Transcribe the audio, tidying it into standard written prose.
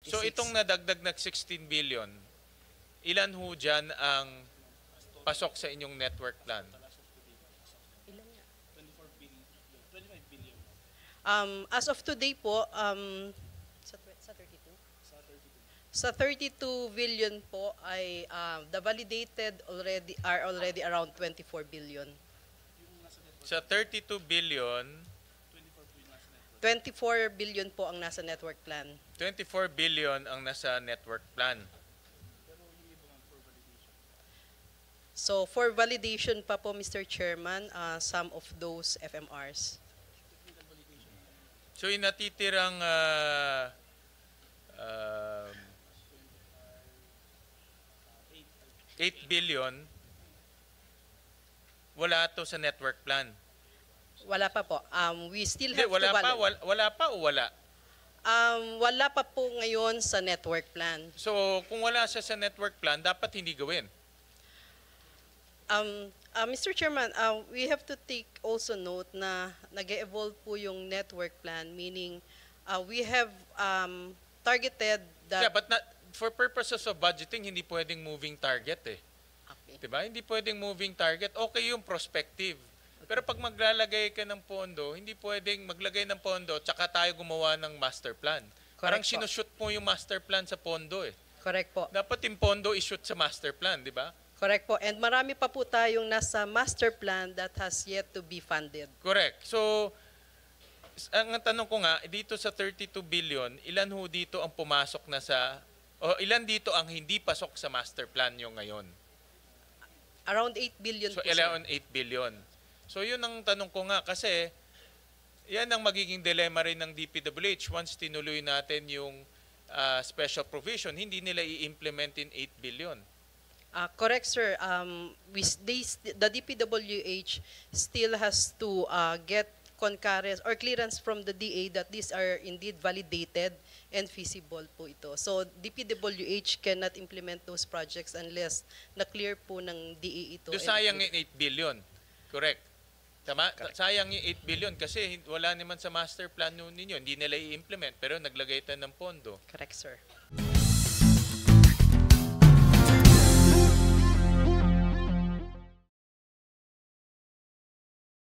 So itong nadagdag na 16 billion, ilan ho dyan ang pasok sa inyong network plan? As of today po, sa 32? Sa 32 billion po ay the validated are already around 24 billion. Sa 32 billion, 24 billion po ang nasa network plan. 24 billion ang nasa network plan. So for validation pa po, Mr. Chairman, some of those FMRs. So yung natitirang 8 billion, wala to sa network plan. Wala pa po. We still Hindi, have wala to pa, wala pa o wala? Wala pa po ngayon sa network plan. So kung wala siya sa network plan, dapat hindi gawin. Mr. Chairman, we have to take also note na nag-evolve po yung network plan, meaning we have targeted that... Yeah, but not, for purposes of budgeting, hindi pwedeng moving target eh. Okay. Diba? Hindi pwedeng moving target. Okay yung prospective. Pero pag maglalagay ka ng pondo, hindi pwedeng maglagay ng pondo tsaka tayo gumawa ng master plan. Parang po. sinushoot mo yung master plan sa pondo eh. Correct po. Dapat yung pondo i-shoot sa master plan, di ba? Correct po. And marami pa po tayong nasa master plan that has yet to be funded. Correct. So, ang tanong ko nga, dito sa 32 billion, ilan ho dito ang pumasok na sa, o ilan dito ang hindi pasok sa master plan nyo ngayon? Around 8 billion So, po, around 8 billion. So, yun ang tanong ko nga kasi, yan ang magiging dilemma rin ng DPWH. Once tinuloy natin yung special provision, hindi nila i-implement in 8 billion. Correct, sir. The DPWH still has to get concurrence or clearance from the DA that these are indeed validated and feasible po ito. So DPWH cannot implement those projects unless na-clear po ng DA ito. So, sayang yung 8 billion. Correct. Tama? Correct. Sayang yung 8 billion kasi wala naman sa master plan ninyo. Hindi nila i-implement pero naglagay tayo ng pondo. Correct, sir.